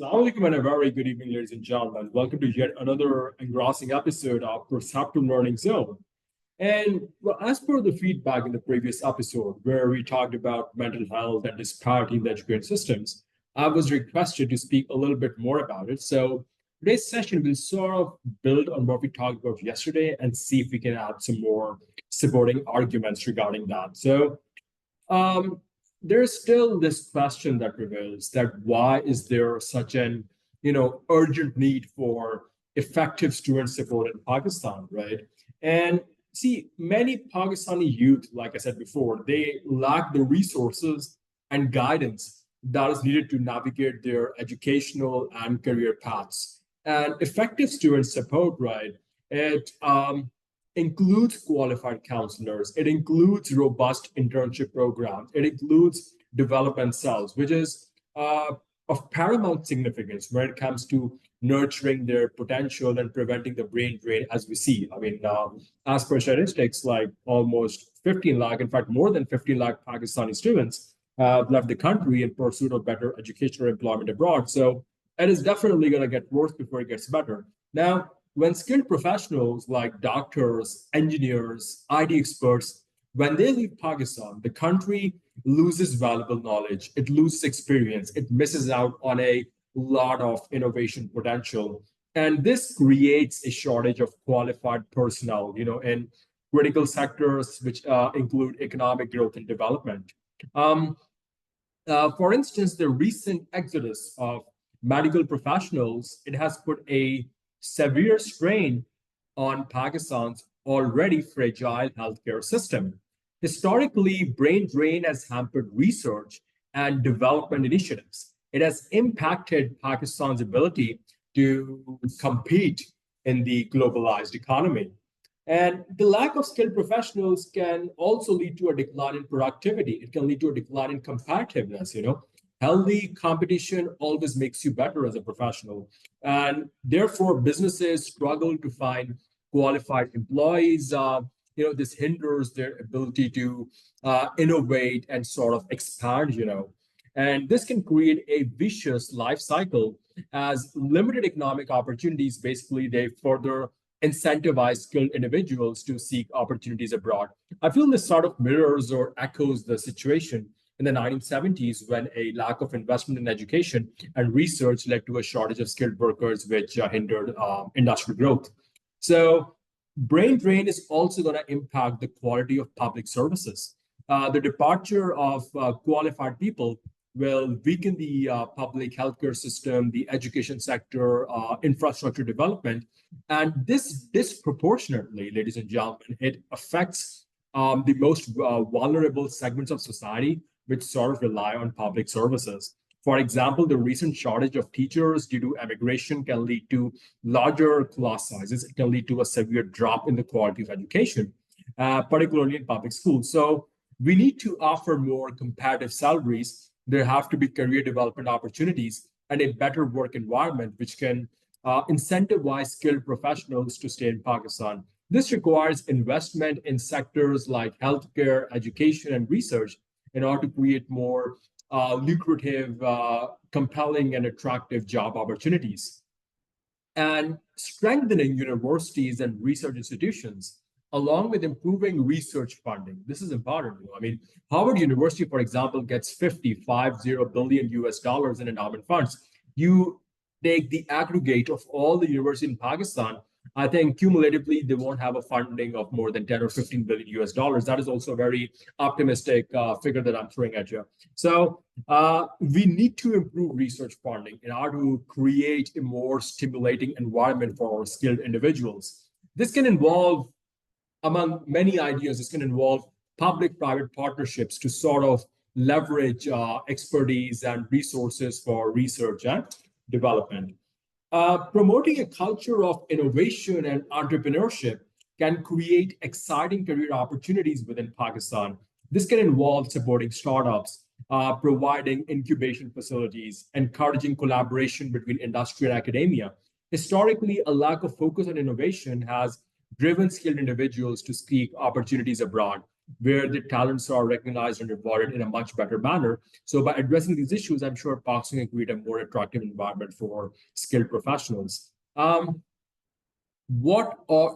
Assalamu alaikum and a very good evening, ladies and gentlemen. Welcome to yet another engrossing episode of Perceptive Learning Zone. And well, as per the feedback in the previous episode, where we talked about mental health and disparity in the education systems, I was requested to speak a little bit more about it. So today's session will sort of build on what we talked about yesterday and see if we can add some more supporting arguments regarding that. Um, there's still this question that prevails that why is there such an urgent need for effective student support in Pakistan, right? And see, many Pakistani youth, like I said before, they lack the resources and guidance that is needed to navigate their educational and career paths. And effective student support, right? It includes qualified counselors. It includes robust internship programs. It includes development cells, which is of paramount significance when it comes to nurturing their potential and preventing the brain drain, as we see. As per statistics, like almost 15 lakh, in fact, more than 15 lakh Pakistani students left the country in pursuit of better education or employment abroad. So it is definitely going to get worse before it gets better. Now, when skilled professionals like doctors, engineers, IT experts, when they leave Pakistan, the country loses valuable knowledge, it loses experience, it misses out on a lot of innovation potential. And this creates a shortage of qualified personnel, in critical sectors, which include economic growth and development. Um, for instance, the recent exodus of medical professionals, it has put a severe strain on Pakistan's already fragile healthcare system. Historically, brain drain has hampered research and development initiatives. It has impacted Pakistan's ability to compete in the globalized economy. And the lack of skilled professionals can also lead to a decline in productivity. It can lead to a decline in competitiveness. Healthy competition always makes you better as a professional. And therefore, businesses struggle to find qualified employees. This hinders their ability to innovate and sort of expand. And this can create a vicious life cycle as limited economic opportunities basically they further incentivize skilled individuals to seek opportunities abroad. I feel this sort of mirrors or echoes the situation in the 1970s when a lack of investment in education and research led to a shortage of skilled workers, which hindered industrial growth. So, brain drain is also going to impact the quality of public services. The departure of qualified people will weaken the public healthcare system, the education sector, infrastructure development. And this disproportionately, ladies and gentlemen, it affects the most vulnerable segments of society, which sort of rely on public services. For example, the recent shortage of teachers due to immigration can lead to larger class sizes. It can lead to a severe drop in the quality of education, particularly in public schools. So we need to offer more competitive salaries. There have to be career development opportunities and a better work environment, which can incentivize skilled professionals to stay in Pakistan. This requires investment in sectors like healthcare, education, and research in order to create more lucrative, compelling, and attractive job opportunities. And strengthening universities and research institutions, along with improving research funding. This is important. Harvard University, for example, gets 50 billion US dollars in endowment funds. You take the aggregate of all the universities in Pakistan, I think cumulatively they won't have a funding of more than 10 or 15 billion US dollars. That is also a very optimistic figure that I'm throwing at you. So we need to improve research funding in order to create a more stimulating environment for our skilled individuals. This can involve, among many ideas, this can involve public-private partnerships to sort of leverage expertise and resources for research and development. Promoting a culture of innovation and entrepreneurship can create exciting career opportunities within Pakistan. This can involve supporting startups, providing incubation facilities, encouraging collaboration between industry and academia. Historically, a lack of focus on innovation has driven skilled individuals to seek opportunities abroad. where the talents are recognized and rewarded in a much better manner. So by addressing these issues, I'm sure Pakistan can create a more attractive environment for skilled professionals.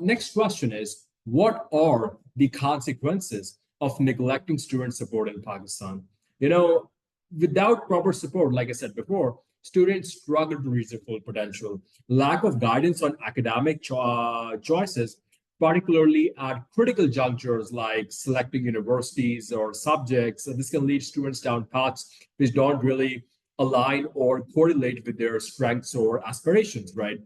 Next question is, what are the consequences of neglecting student support in Pakistan? You know, without proper support, like I said before, students struggle to reach their full potential. Lack of guidance on academic choices, particularly at critical junctures like selecting universities or subjects, this can lead students down paths which don't really align or correlate with their strengths or aspirations, right?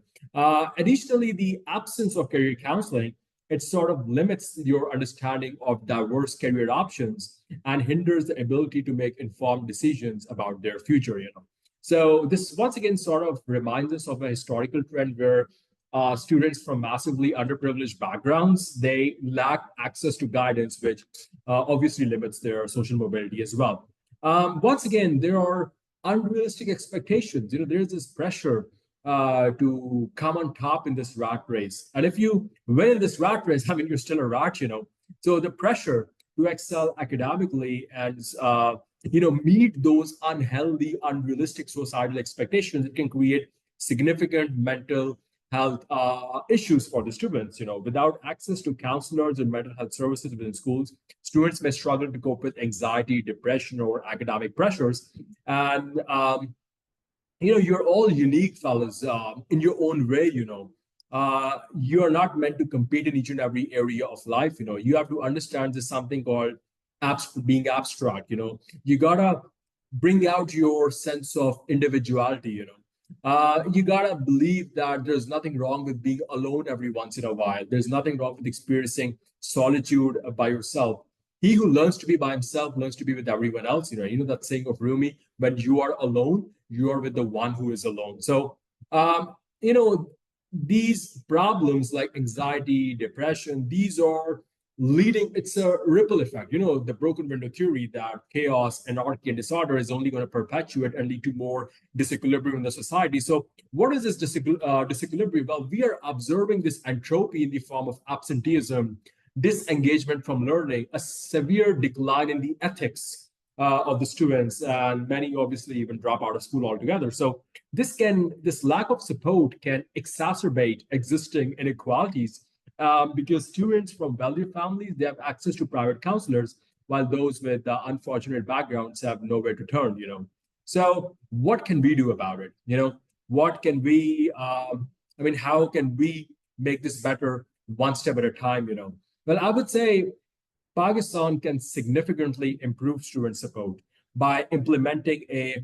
Additionally, the absence of career counseling, it sort of limits your understanding of diverse career options and hinders the ability to make informed decisions about their future, you know. So this once again sort of reminds us of a historical trend where students from massively underprivileged backgrounds, they lack access to guidance, which obviously limits their social mobility as well. Once again, there are unrealistic expectations. You know, there's this pressure to come on top in this rat race. And if you win in this rat race, I mean, you're still a rat, you know. So the pressure to excel academically and, meet those unhealthy, unrealistic societal expectations, it can create significant mental health issues for the students. You know, without access to counselors and mental health services within schools, students may struggle to cope with anxiety, depression, or academic pressures. And you're all unique, fellas, in your own way. You're not meant to compete in each and every area of life. You know, you have to understand there's something called being abstract. You know, you gotta bring out your sense of individuality. You gotta believe that there's nothing wrong with being alone every once in a while. There's nothing wrong with experiencing solitude by yourself. He who learns to be by himself learns to be with everyone else. You know that saying of Rumi, when you are alone, you are with the one who is alone. So, um, you know, these problems like anxiety, depression, these are leading, it's a ripple effect. You know, the broken window theory that chaos, anarchy, and disorder is only going to perpetuate and lead to more disequilibrium in the society. So, what is this disequilibrium? Well, we are observing this entropy in the form of absenteeism, disengagement from learning, a severe decline in the ethics of the students, and many obviously even drop out of school altogether. So this lack of support can exacerbate existing inequalities, because students from wealthy families, they have access to private counselors, while those with unfortunate backgrounds have nowhere to turn. So what can we do about it? What can we? How can we make this better one step at a time? Well, I would say Pakistan can significantly improve student support by implementing a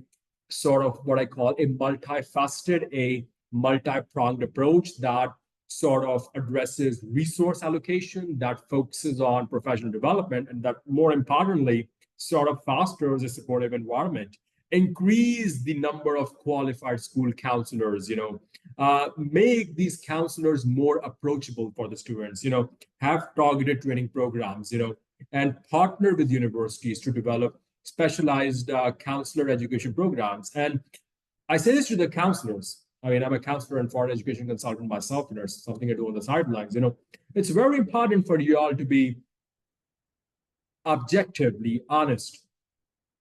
sort of what I call a multifaceted, a multi-pronged approach that sort of addresses resource allocation, that focuses on professional development, and that more importantly, sort of fosters a supportive environment. Increase the number of qualified school counselors, make these counselors more approachable for the students, have targeted training programs, and partner with universities to develop specialized counselor education programs. And I say this to the counselors. I mean, I'm a counselor and foreign education consultant myself, it's something I do on the sidelines. It's very important for you all to be objectively honest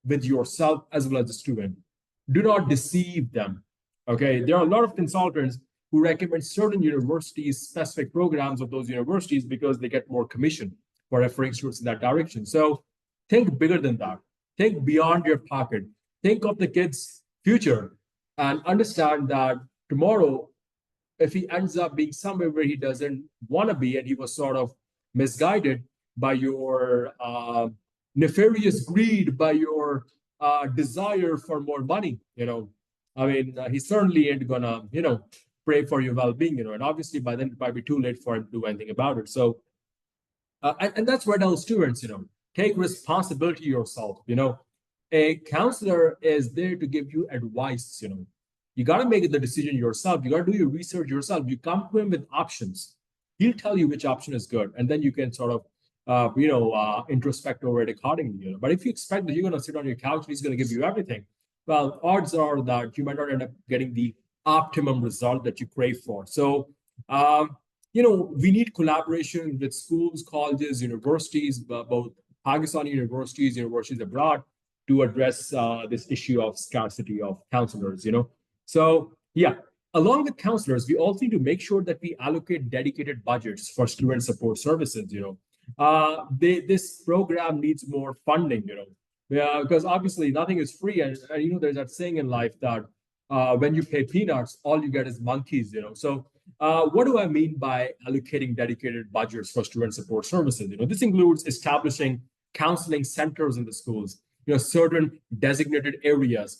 with yourself as well as the student. Do not deceive them. Okay, there are a lot of consultants who recommend certain universities specific programs of those universities because they get more commission for referring students in that direction. So think bigger than that. Think beyond your pocket. Think of the kid's future and understand that tomorrow, if he ends up being somewhere where he doesn't want to be and he was sort of misguided by your nefarious greed, by your desire for more money, he certainly ain't gonna, pray for your well-being, and obviously by then it might be too late for him to do anything about it. So, and that's where I tell students, take responsibility yourself. A counselor is there to give you advice. You got to make the decision yourself. You got to do your research yourself. You come to him with options. He'll tell you which option is good, and then you can sort of introspect over it accordingly. But if you expect that you're going to sit on your couch and he's going to give you everything, well, odds are that you might not end up getting the optimum result that you crave for. So, we need collaboration with schools, colleges, universities, both Pakistani universities abroad to address this issue of scarcity of counselors, So yeah, along with counselors, we also need to make sure that we allocate dedicated budgets for student support services, this program needs more funding, yeah, because obviously nothing is free. And there's that saying in life that when you pay peanuts, all you get is monkeys, So what do I mean by allocating dedicated budgets for student support services? This includes establishing counseling centers in the schools, certain designated areas,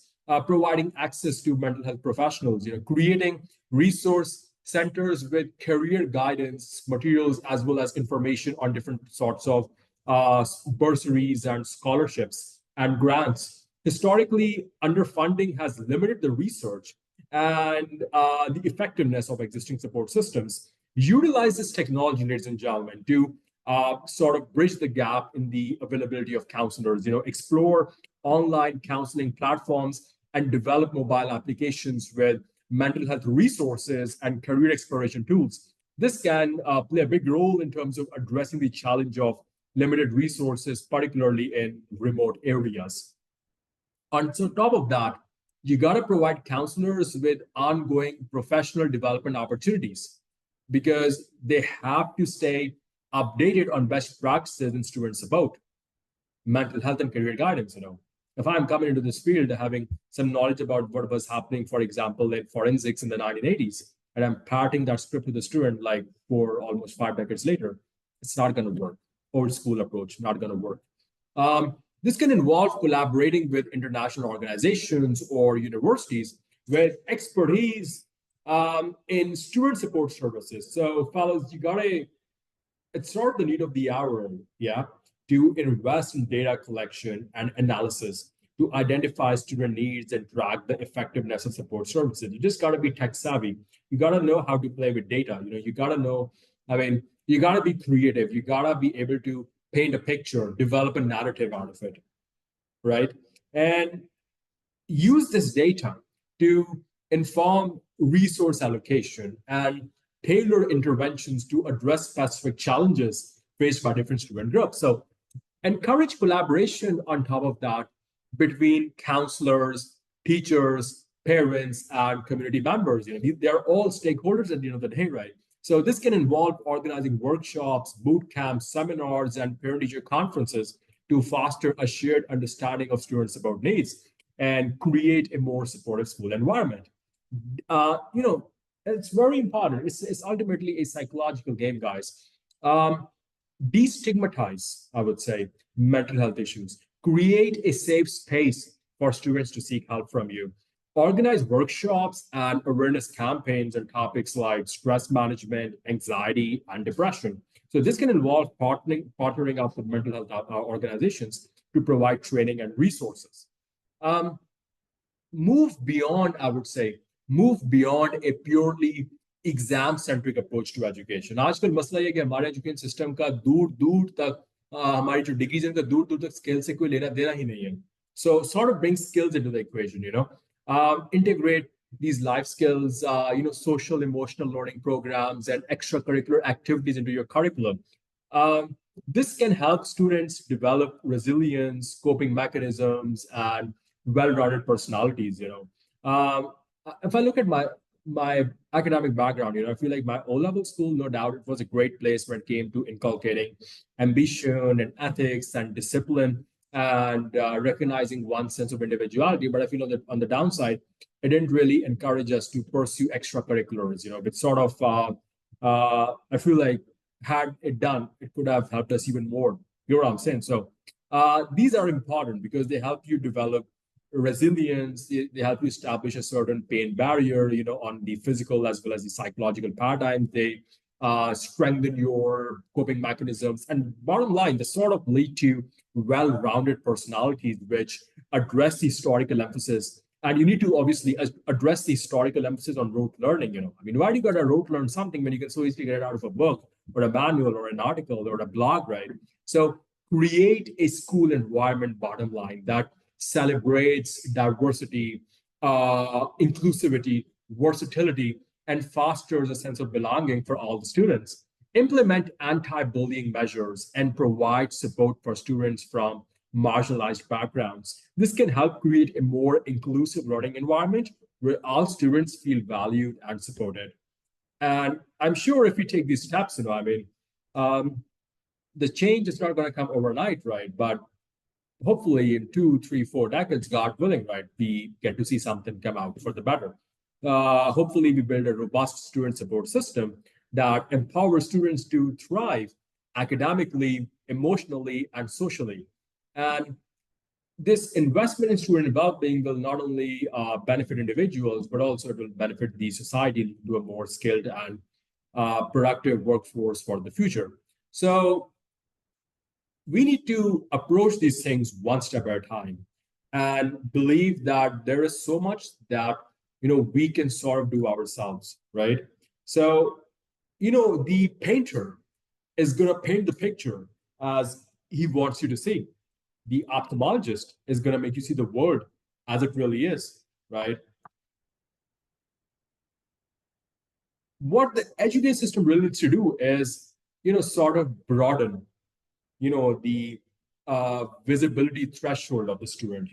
providing access to mental health professionals, creating resource centers with career guidance materials as well as information on different sorts of bursaries and scholarships and grants. Historically, underfunding has limited the research and the effectiveness of existing support systems. Utilize this technology, ladies and gentlemen, to sort of bridge the gap in the availability of counselors, explore online counseling platforms and develop mobile applications with mental health resources and career exploration tools. This can play a big role in terms of addressing the challenge of limited resources, particularly in remote areas. On top of that, you got to provide counselors with ongoing professional development opportunities because they have to stay updated on best practices in student support, mental health, and career guidance. If I'm coming into this field having some knowledge about what was happening, for example, in forensics in the 1980s, and I'm parting that script to the student like for almost 5 decades later, it's not going to work. Old school approach, not going to work. This can involve collaborating with international organizations or universities with expertise in student support services. So, fellows, it's sort of the need of the hour, yeah, to invest in data collection and analysis to identify student needs and track the effectiveness of support services. You just got to be tech savvy. You got to know how to play with data. You got to know, you got to be creative. You got to be able to paint a picture, develop a narrative out of it, right? And use this data to inform resource allocation and tailor interventions to address specific challenges faced by different student groups. So encourage collaboration on top of that between counselors, teachers, parents, and community members. They're all stakeholders at the end of the day, right? So this can involve organizing workshops, boot camps, seminars, and parent-teacher conferences to foster a shared understanding of student support needs and create a more supportive school environment. It's very important. It's ultimately a psychological game, guys. Destigmatize, I would say, mental health issues. Create a safe space for students to seek help from you. Organize workshops and awareness campaigns on topics like stress management, anxiety, and depression. So this can involve partnering up with mental health organizations to provide training and resources. Move beyond, I would say, move beyond a purely exam centric approach to education. आजकल मसला ये कि हमारे education system का दूर-दूर तक हमारी जो डिग्रीज है उनका दूर-दूर तक स्किल से कोई लेना देना ही नहीं है। So sort of bring skills into the equation, integrate these life skills, social emotional learning programs and extracurricular activities into your curriculum. This can help students develop resilience, coping mechanisms, and well-rounded personalities. If I look at my academic background, I feel like my O-level school, no doubt, it was a great place when it came to inculcating ambition and ethics and discipline and recognizing one's sense of individuality. But I feel that on the downside, it didn't really encourage us to pursue extracurriculars. It's sort of, I feel like had it done, it could have helped us even more. You know what I'm saying? So these are important because they help you develop resilience. They help you establish a certain pain barrier, on the physical as well as the psychological paradigm. They strengthen your coping mechanisms, and bottom line, they sort of lead to well-rounded personalities which address the historical emphasis. And you need to obviously address the historical emphasis on rote learning. Why do you got to rote learn something when you can so easily get it out of a book or a manual or an article or a blog, right? So create a school environment, bottom line, that celebrates diversity, inclusivity, versatility, and fosters a sense of belonging for all the students. implement anti-bullying measures, and provide support for students from marginalized backgrounds. This can help create a more inclusive learning environment where all students feel valued and supported. And I'm sure if we take these steps, um, the change is not going to come overnight, right? But hopefully in 2, 3, 4 decades, God willing, right, we get to see something come out for the better. Hopefully, we build a robust student support system that empowers students to thrive academically, emotionally, and socially. And this investment in student well-being will not only benefit individuals, but also it will benefit the society to a more skilled and productive workforce for the future. So we need to approach these things one step at a time and believe that there is so much that we can sort of do ourselves, right? So the painter is going to paint the picture as he wants you to see. The ophthalmologist is going to make you see the world as it really is, right? What the education system really needs to do is sort of broaden the visibility threshold of the student,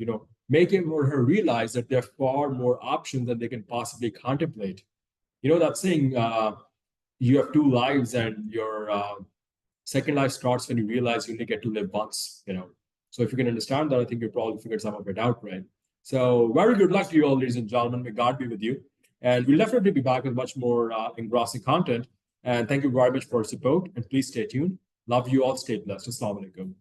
make him or her realize that there are far more options than they can possibly contemplate. That saying, you have two lives and your second life starts when you realize you only get to live once. So if you can understand that, I think you probably figured some of it out, right? So very good luck to you all, ladies and gentlemen. May God be with you. And we'll definitely be back with much more engrossing content. And thank you very much for your support. And please stay tuned. Love you all. Stay blessed. Assalamu alaikum.